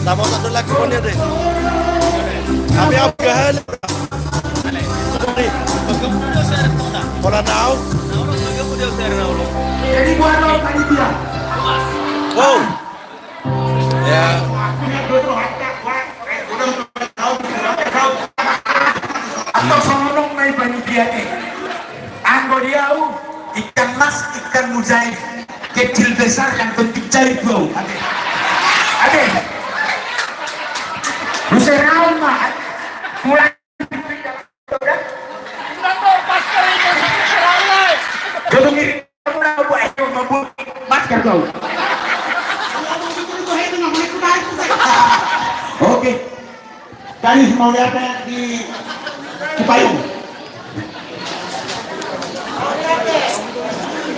Tama satu lagi pun dia deh. Kami apa hal? Pola now. Jadi buat panitia. Wow. Ya. Atau sonolong na panitia ni. Anggo dia ikan mas, ikan mujair, kecil besar yang penting cari bau. Ade. Museraun mah. Pulang. Jodoh mirip kamu nak buat itu membuat masker kau. Oke. Kali mau lihat di payung.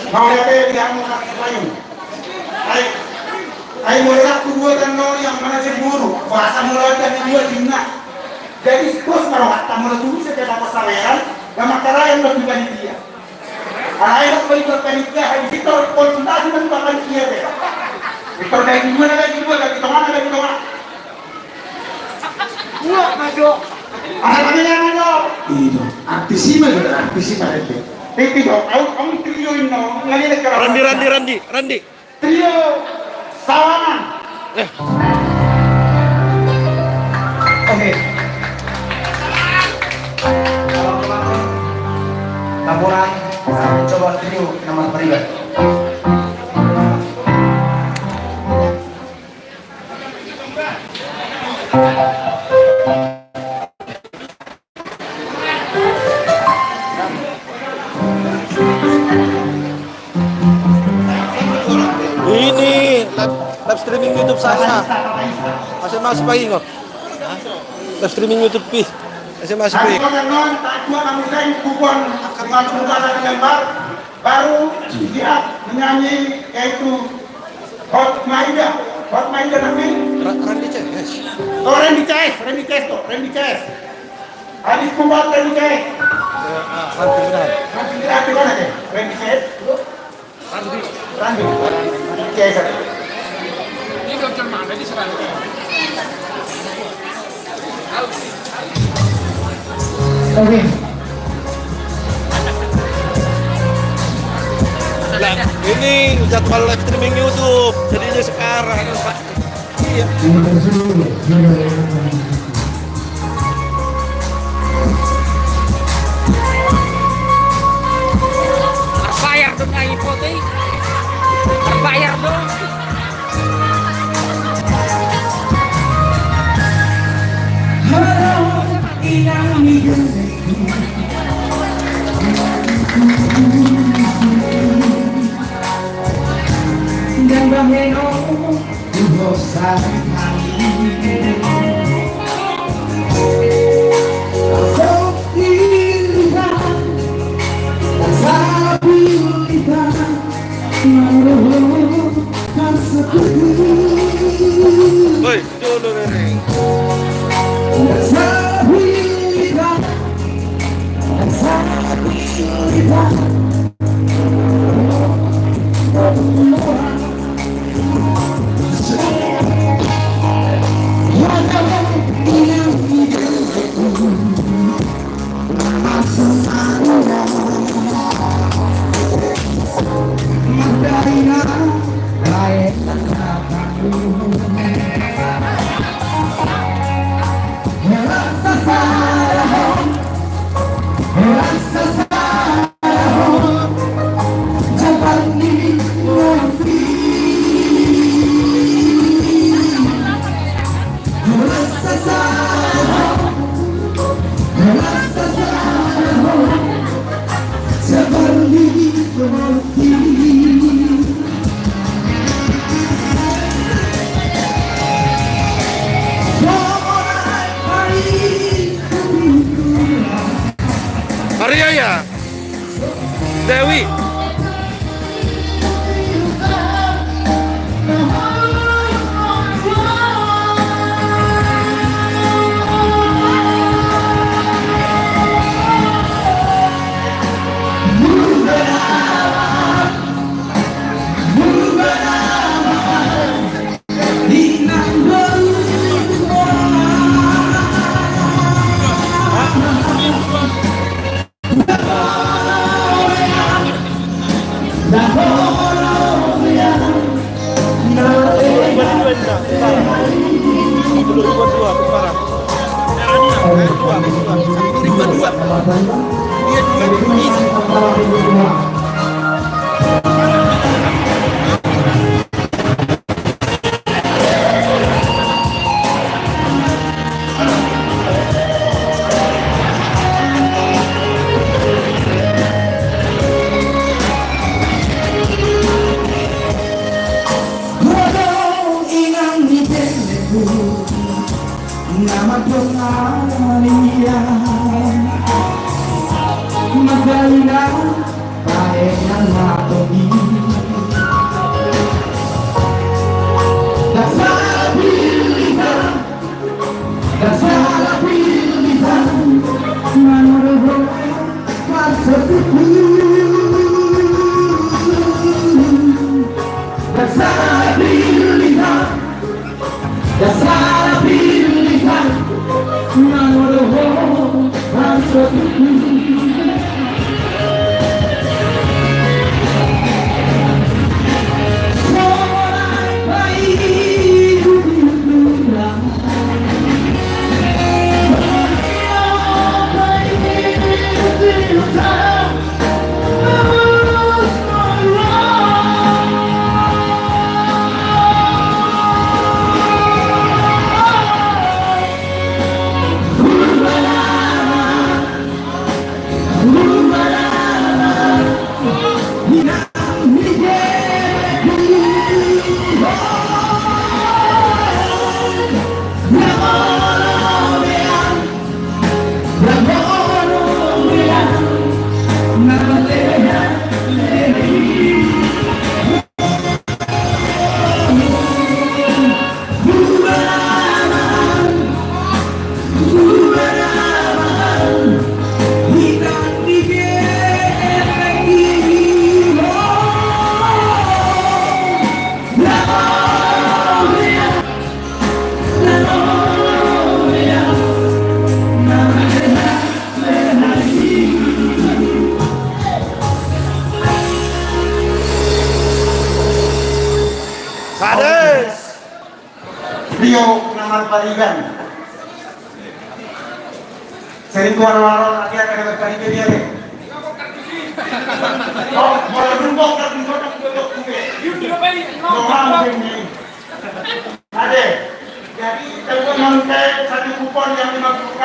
Mau lihat di payung. Ayo mulai kedua dan nol yang mana cemburu. Bahasa mulai dan dua tinggal. Jadi bos merawat tamu dulu saja dapat saweran. Gak yang lebih banyak dia. Ayo kali berpanitia, habis itu konsultasi dengan panitia deh. Itu dari gimana lagi gua dari mana lagi mana? Gua maju. Apa yang maju? Itu artis sih itu. Itu kamu trioin no, ngali lekar. Randi. Trio Sawangan. Oke. Laporan. Coba trio nama pribadi. Ini live streaming YouTube saya. Masih pagi kok. Live streaming YouTube pi. Masih pagi. Baru dia menyanyi yaitu Hot Maida namanya. Randy CS. Oh Randy CS. Habis pembuat Randy CS. Randy mana deh? Randy CS. Randy CS. Ini dokter mana di sana? Oke. Nah, ini jadwal live streaming YouTube. Jadinya sekarang. Iya. Terbayar dong nyanyi foto. Terbayar dong. Woi, jodoh nih. What? Dewi. Rio Namar Barigan. Sering tuan warung lagi akan berbagi dia deh. Oh, boleh berubah dan berubah untuk Ade, jadi teman-teman satu kupon yang 50K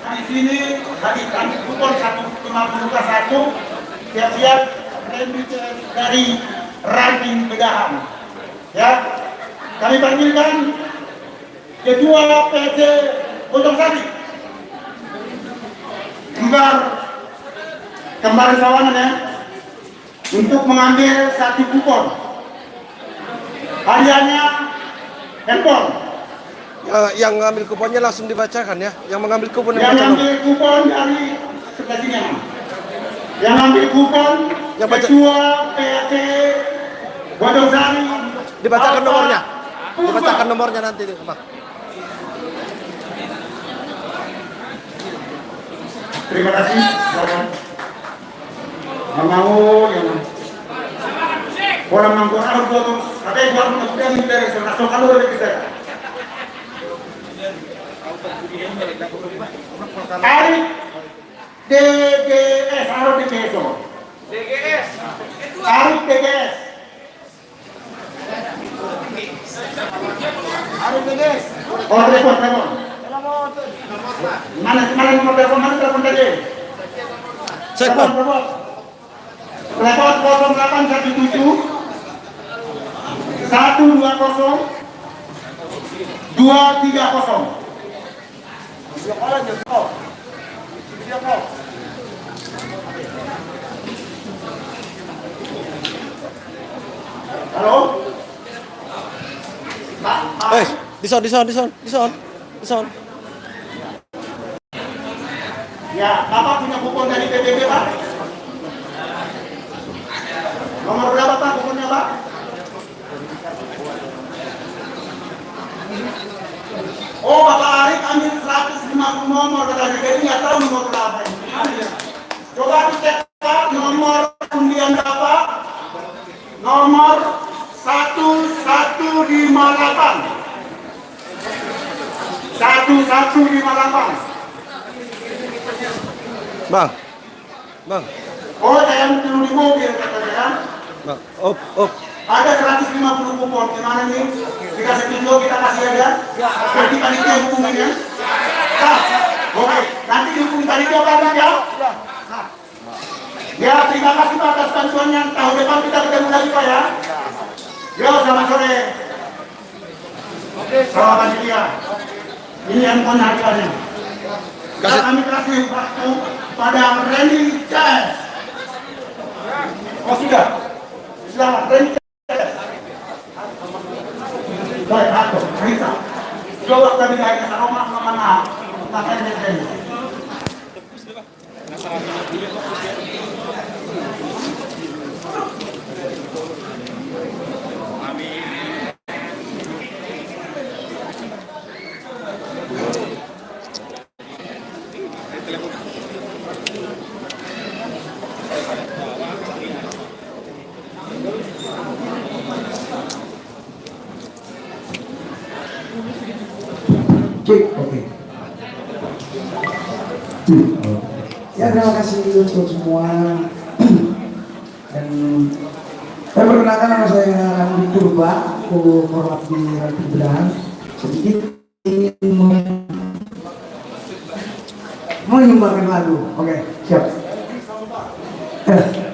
di sini tadi kami kupon 50K satu siap-siap dari ranking bedahan. Ya, kami panggilkan Ketua PC Bojong Sari, kembar Sawangan ya, untuk mengambil satu kupon. Hadiahnya handphone. Yang ngambil kuponnya langsung dibacakan ya. Yang mengambil kupon yang ngambil kupon dari sebelah sini ya. Yang ngambil kupon yang Ketua PC Bojong Sari. Dibacakan nomornya. Dibacakan nomornya nanti deh, Bang. Terima kasih. Mau yang orang mangkuk harus buat apa yang buat kemudian interes masuk kalau dari kita. Ari DGS harus DGS. DGS. Ari DGS. Ari DGS. Oh, telepon. Mana nomor telepon tadi? Cek, Bang. Telepon 0817 120 230. Halo? Pak, Pak. Di son. Ya, Bapak punya kupon dari PBB, Pak? Nomor berapa, Pak, kuponnya, Pak? Oh, Bapak Arif ambil 150 nomor katanya, jadi nggak tahu nomor berapa ini. Coba dicek, Pak, nomor undian Bapak. Nomor 1158. 1158. Bang. Oh, saya dulu di mobil katanya kan. Bang. Op. Ada 150 kupon, gimana nih? Dikasih video kita kasih aja. Nanti panitia hubungin ya. Oke, nanti dihubungi panitia Pak ya. Ya, terima kasih Pak atas bantuannya. Tahun depan kita ketemu lagi Pak ya. Yo, selamat sore. Selamat panitia. Ini yang harganya. Dan kami kasih waktu pada Randy Chess. Oh sudah. Selamat Randy Chess. Baik, aku, Rita. Coba kami naik ke rumah mana? Makan Randy. Oke. Ya terima kasih untuk semua. Dan saya perkenalkan nama saya Randi Purba, aku korlap di Ranti Belahan. Sedikit ingin menyumbangkan lagu. Oke, siap. Oke.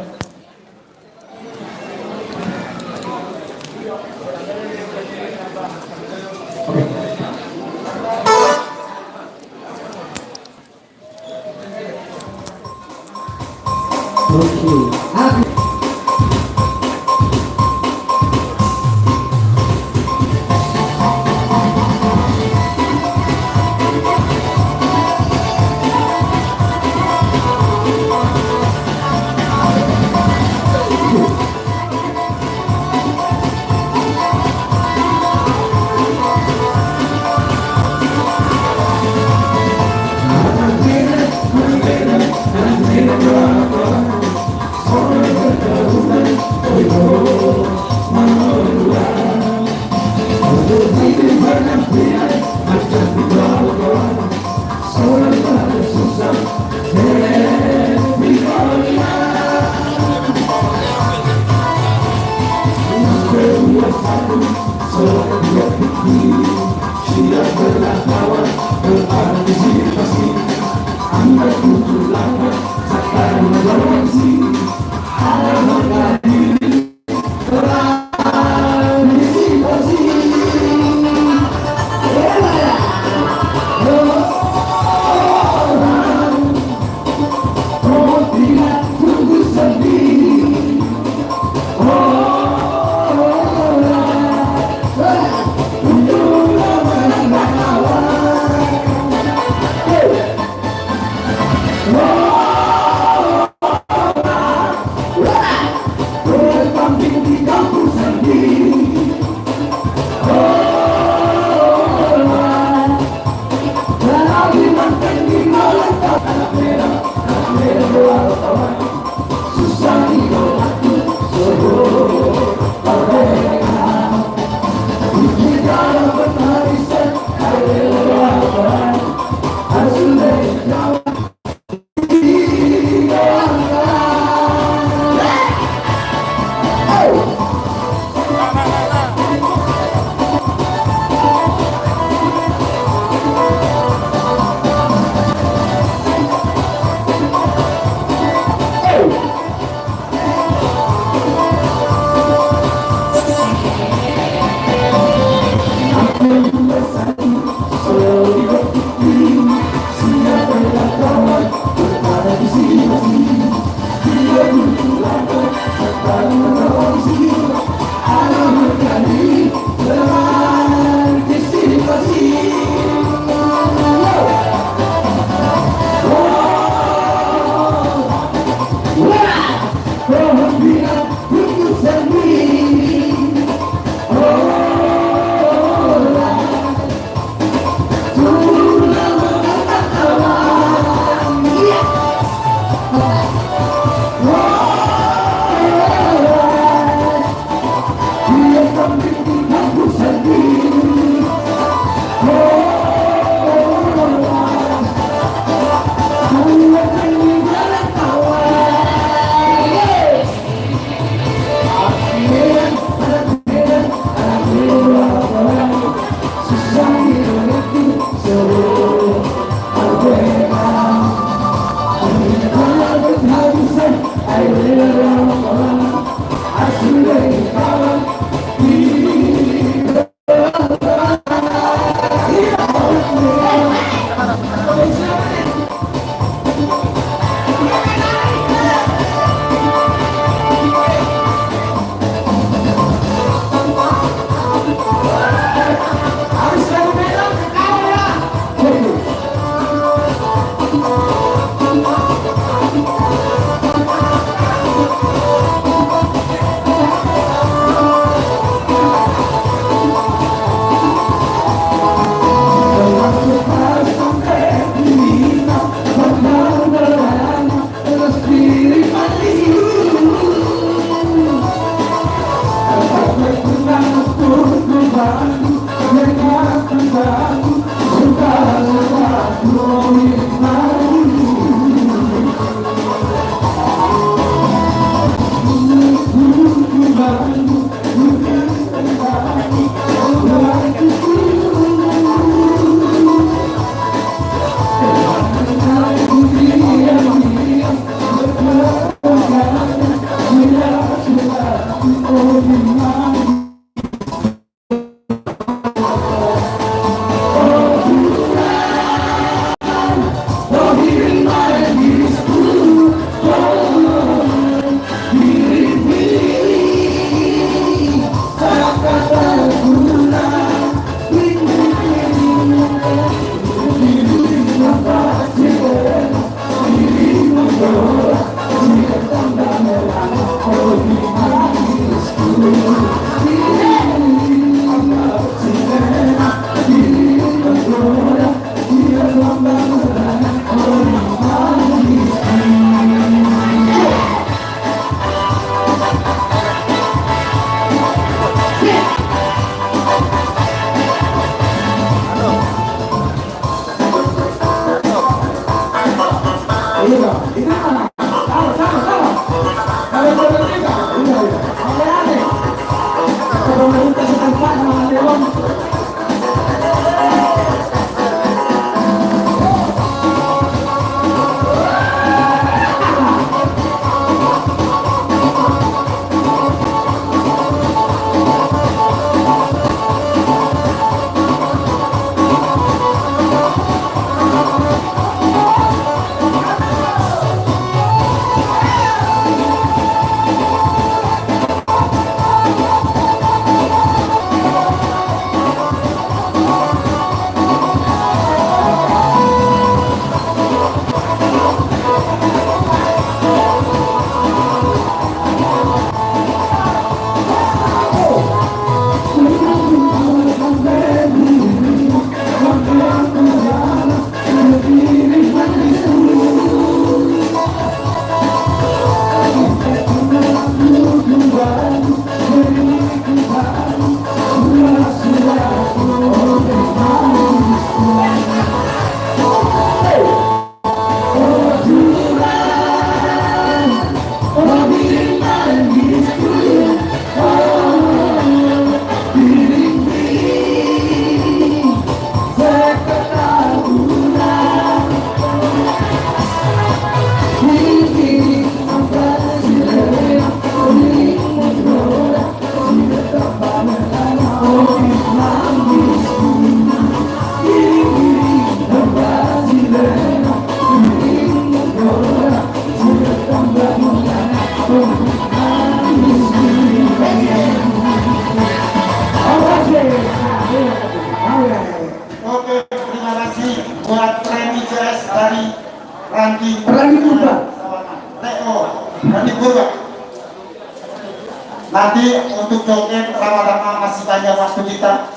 Nanti untuk joget lama-lama masih banyak waktu kita.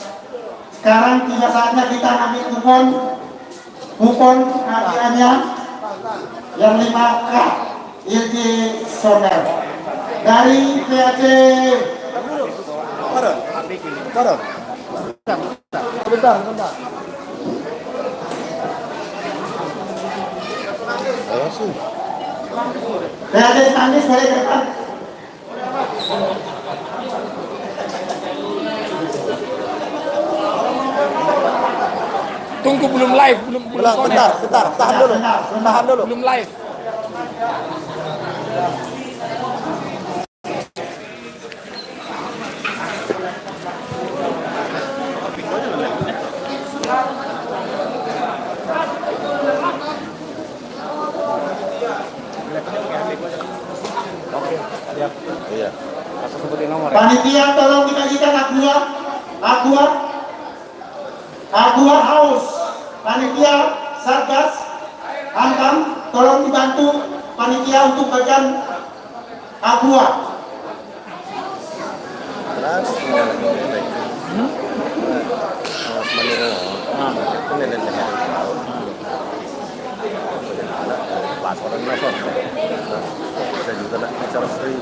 Sekarang tiba saatnya kita ambil kupon hadiahnya yang 5K ILG Soner dari PAC. Bentar. Ayo sih. PAC Tangis boleh ke depan. Tunggu belum live, belum Bentar. Tahan dulu. belum live. Iya. Panitia tolong dikajikan Aqua House. Panitia Satgas Antam tolong dibantu panitia untuk bagian Aqua. Pas orang nonton. Saya juga nak bicara free.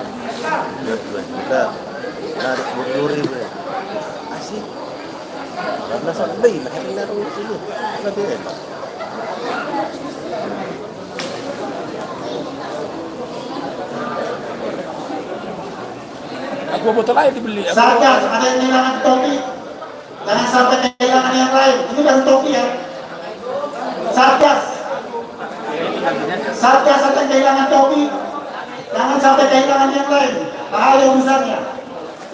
2 juta. Nah, 20.000. Asik. Karena sampai macam ni nak urus dulu. Nanti eh. Aku botol air dibeli. Satgas ada yang kehilangan topi. Jangan sampai kehilangan yang lain. Ini baru topi ya. Satgas ada yang kehilangan topi. Jangan sampai kehilangan yang lain. Bahaya besarnya.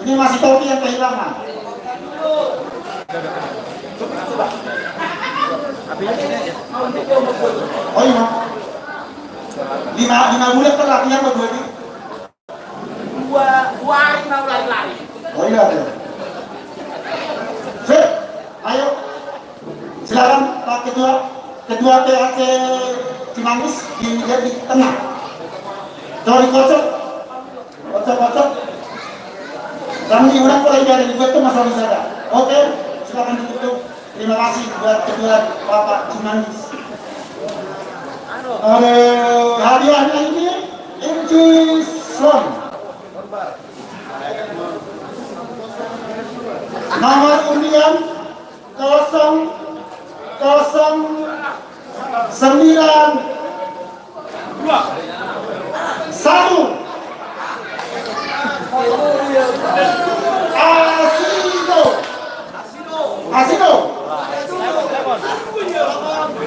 Ini masih topi yang kehilangan. Oh iya. 5 bulan kan latihan berdua ini. 2 hari mau lari-lari. Oh iya. Sip, ayo. Silakan Pak Ketua PAC Cimanggis di tengah. Jangan dikocok. Kocok. Kami diundang oleh dari itu masalah wisata. Oke, silakan ditutup. Terima kasih buat Ketua Bapak Cimanggis. Hadiahnya ini Injison. Nomor undian 009 Asido.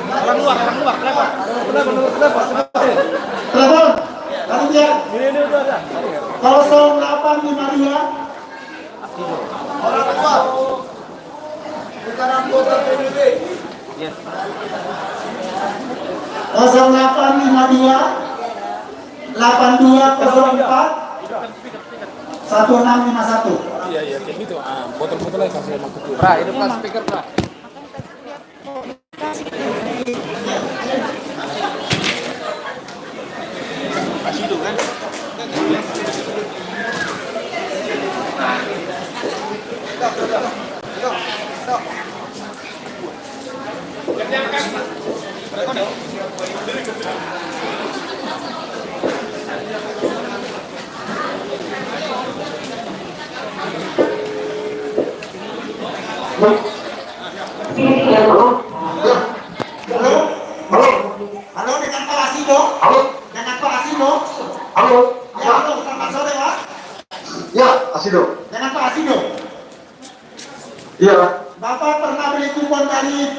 Orang luar. Telepon. Nanti dia. 0852. Orang luar. Bukan anggota PBB. Yes. 0852 8204 1651. Iya, kayak gitu. Botol-botol aja kasih emang kecil. Pra, itu pas speaker, Pra. Kasih itu kan. Halo dengan Pak Asido. Dengan Pak Asido. Halo. Ya, halo, selamat sore Pak. Ya, Asido. Dengan Pak Asido. Iya. Bapak pernah beli kupon dari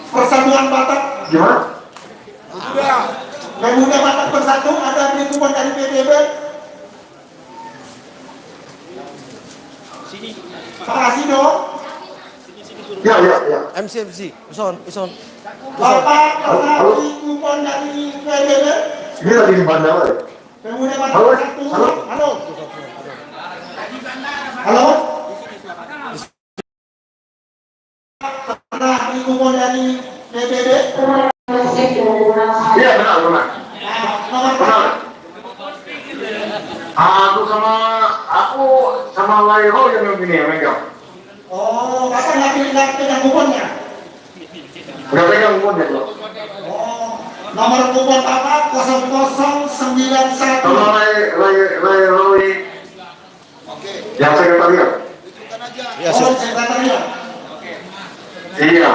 Persatuan Batak? Gimana? Pemuda Batak Bersatu ada beli kupon dari PBB? Pak Asido. Ya. MC. Ison. Bapak pernah beli kupon dari PBB? Ini lagi di bandara ya? Pemuda Batak Halo. Bersatu. Halo. Pernah beli kupon dari PBB? Iya, benar. Nomor Benar. Aku sama Malayo yang begini ya, megang. Oh, Bapak nggak pegang kuponnya? Nggak pegang umurnya loh. Oh, nomor kupon Bapak 0091. Kalau Roy, yang sekretariat. Ya, Oh, sekretariat. Iya,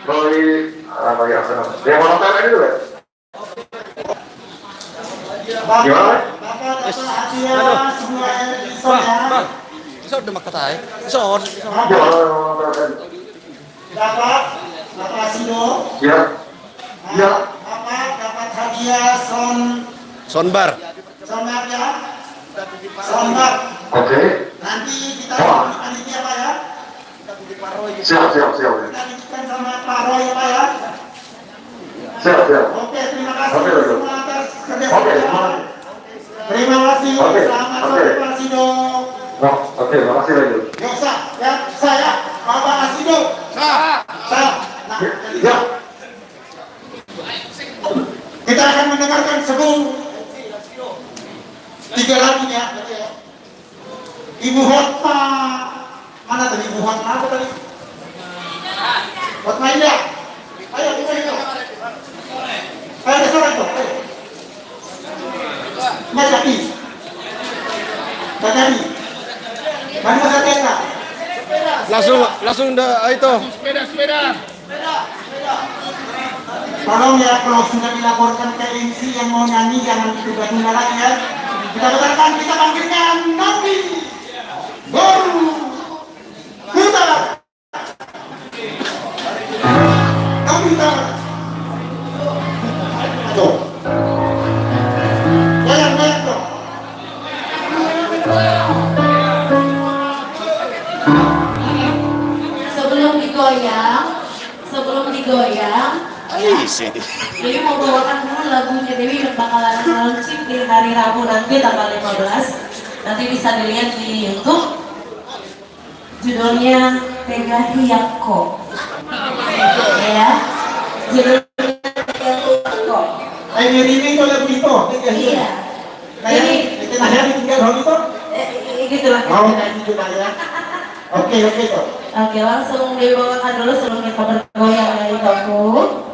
Roy apa ya? Yang mana tanya itu ya? Bapak, Gimana? Bapak dapat hadiah semua episode ya. Isod udah makan tayo. Isod. Dapat Bapak Sido. Ya, ya. Bapak dapat hadiah Sonbar. sonar ya. Sonar. Oke. Nanti kita Wah. panitia Pak ya. Siap. Kita bikin sama Pak Roy ya Pak ya. Siap. Oke, terima kasih Oke, semua atas Oke, kerjasama. Terima kasih. Oke, Selamat oke. sore Pak Sido. Oh, oke, makasih lagi. Ya, saya Bapak Asido. Saya. Nah, Ya. kita akan mendengarkan sebelum 3 lagu ya. Ibu Hotma. Mana tadi Ibu Hotma apa tadi? Hotma Indah. Ayo kita itu. Ayo ke sana itu. Ayo. Mas Jaki. Jadi. Mana Mas Jaki? Langsung dah itu. Tolong ya kalau sudah dilaporkan ke MC yang mau nyanyi jangan ditunda-tunda lagi ya. Kita dengarkan, kita panggilkan Nabi Baru Putar. Nabi Putar. Aduh. Goyang dong. Sebelum digoyang, Dewi mau bawakan dulu lagunya. Dewi bakalan launching di hari Rabu nanti tanggal 15. Nanti bisa dilihat di YouTube. Judulnya Tega Hiyako. Ya, judulnya Tega Hiyako. Ini itu lagu itu. Iya. Ini ada di tinggal hal itu. Gitulah. Mau gitu ya. Oke tuh. Oke, langsung dibawakan dulu sebelum kita bergoyang ya ibu.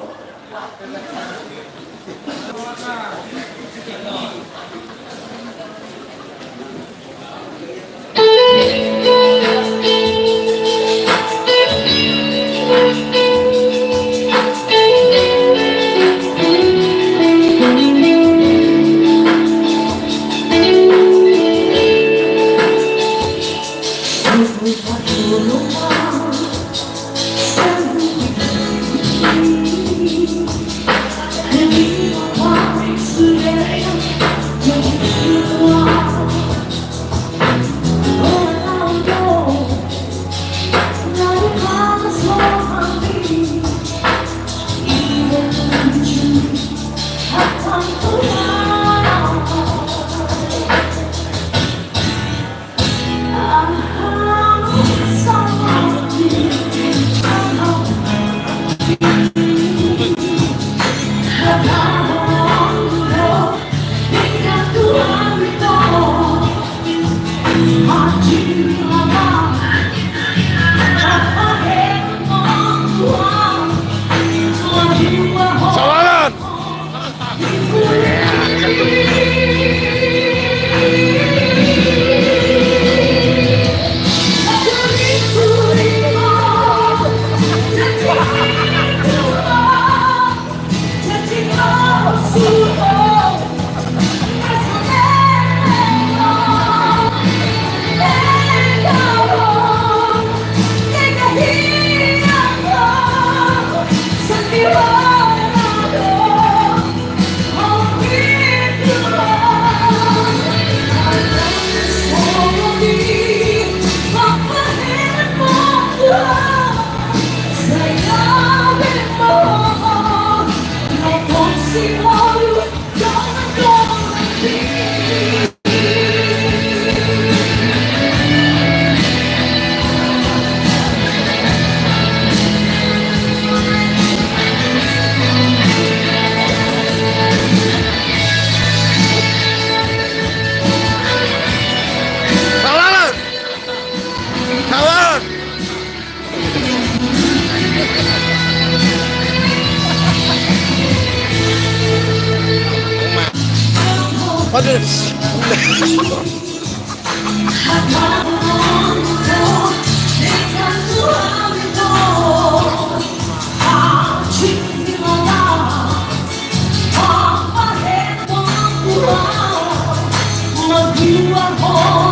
Maghiwa ko